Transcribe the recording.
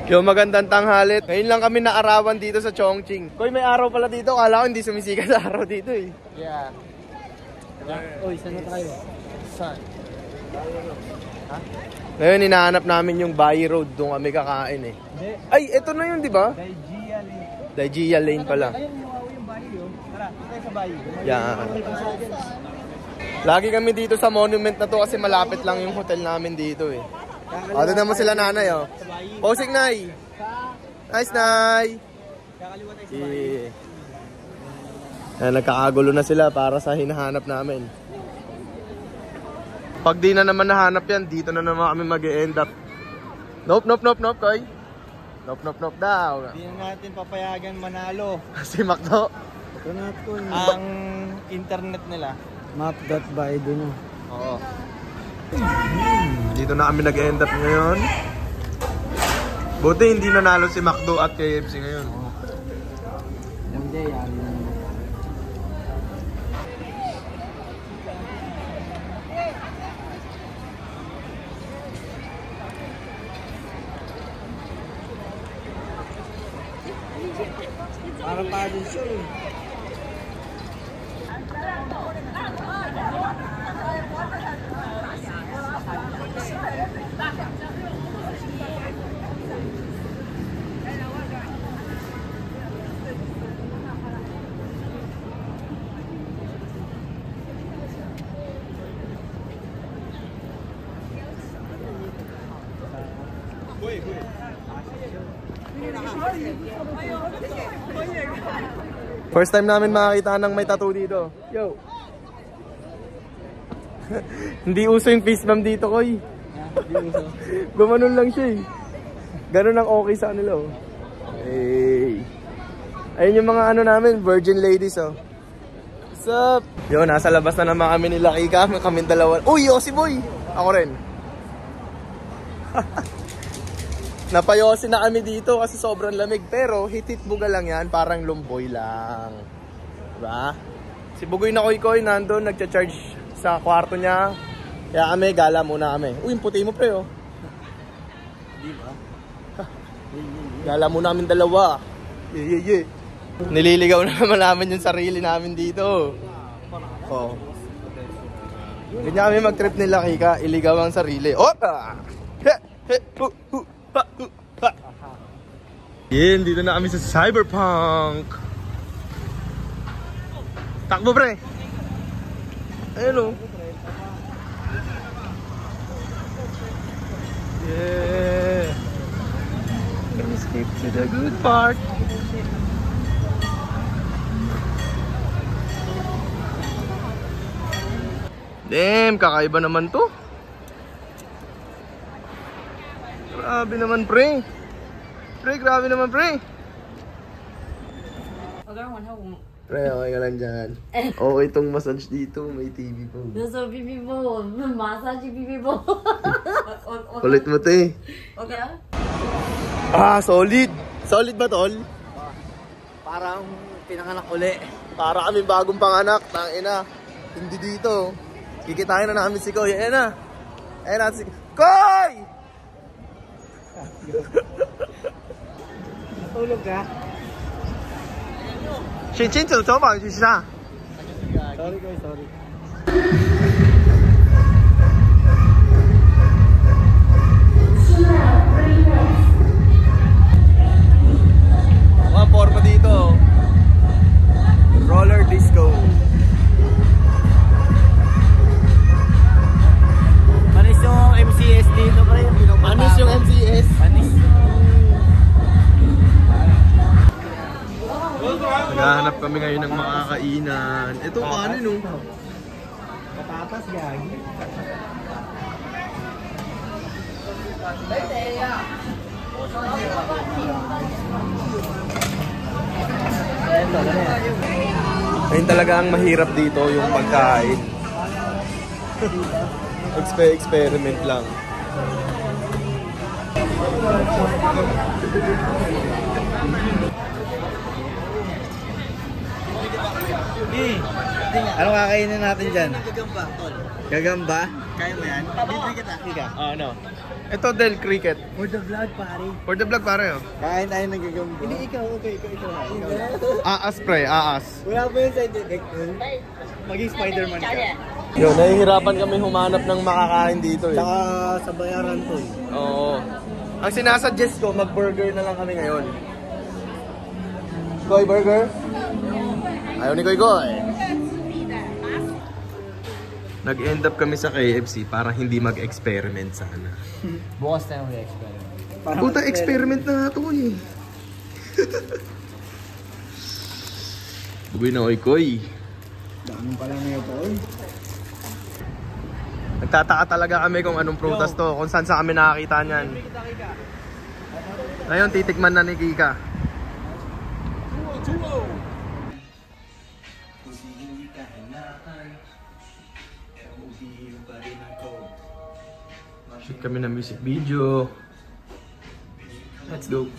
Yung magandang tanghalit. Ngayon lang kami naarawan dito sa Chongqing. Koy, may araw pala dito. Kala ko hindi sumisikat sa araw dito eh. Yeah. Uy, saan na tayo? Saan? Ha? Ngayon, hinahanap namin yung Bai Road. Doon kami kakain eh. Ay, eto na yun, di ba? Daijia Lane. Daijia Lane pala. Ayun, yung Bai yun. Tara, tayo sa Bai. Yeah. Lagi kami dito sa monument na to kasi malapit lang yung hotel namin dito eh. O, doon naman sila nanay oh. Posing Nay! Nice Nay! Kakaliwa tayo sa Bai. Yeah. Nagkakagulo na sila para sa hinahanap namin. Pag di na naman nahanap yan, dito na naman kami mag-e-end up. Nope, nope, nope, nope, Koy. Nope, nope, nope daw. Hindi na natin papayagan manalo. Si Macdo. Ito na ito. Ang internet nila. Map.by doon. Oo. Dito na kami nag-end up ngayon. Buti hindi nanalo si Macdo at KFC ngayon. Hindi yan. Para pa din siya eh. First time namin makakita ng may tattoo dito. Yo. Hindi uso yung face cam dito, Koy. Gumanon lang siya eh. Ganun ang okay sa kanila oh. Hey. Ayun yung mga ano namin, virgin ladies oh. What's up? Yo, nasa labas na naman kami nila Kika. Kami dalawa. Uy, Yossi boy! Ako rin. Napayosin na kami dito kasi sobrang lamig. Pero hitit buga lang yan, parang lumboy lang. Diba? Si Bugoy na Koy nandun, nagcha-charge sa kwarto niya. Kaya kami, gala muna kami. Uy, yung puti mo pre oh. Diba? Gala muna kami dalawa. Yeah. Nililigaw na naman namin yung sarili namin dito. Oh. Ganyan kami mag-trip nila Kika, iligaw ang sarili. Opa! Yan, dito na kami sa Cyberpunk. Takbo pre. Ayun o. Yeah. Let's skip to the good part. Damn, kakaiba naman to. Grabe naman pre. Grabe naman pre. Pre, okay ka lang dyan. Okay itong massage dito, may TV po. Nasa pipi mo, massage pipi mo. Kulit mo to eh. Okay. Ah, solid. Solid ba tol? Parang pinanganak uli. Para kami bagong panganak, tangina. Hindi dito. Kikitain na namin si Koy. Ayan na. Ayan na si Koy! Natulog ka? Shin,走吧，去上。 Sorry guys, sorry. Mga forma dito. Roller disco. Panis yung MCS dito pre. Panis yung MCS? Panis. Naghahanap kami ngayon ng makakainan. Ito kanin no? Patatas gagi. Ayun talaga ang mahirap dito yung pagkain. Experiment lang. Ano kakainin natin dyan? Gagamba, tol. Gagamba? Kaya mo yan? Libre kita. Sige. Ano? Ito Del Cricket. For the vlog, pare. For the vlog pare oh. Kain tayo ng gagamba. Hindi, ikaw. Aas pre, aas. Wala pa yung side effect nun. Maging Spider-Man ka. Yo, nahihirapan kami humanap ng makakain dito eh. Tsaka sa bayaran to. Oo. Ang sinasuggest ko, mag-burger na lang kami ngayon. Koy burger? Ayaw ni Koy Koy. Nag-end up kami sa KFC para hindi mag-experiment sana. Bukas tayo mag-experiment. Puta, experiment na nga ito eh. Bugoy na Koy Koy. Dami pala na ito. Nagtataka talaga kami kung anong prutas to, kung saan sa kami nakakita niyan. Ngayon, titikman na ni Kika. Shoot kami ng music video. Let's go.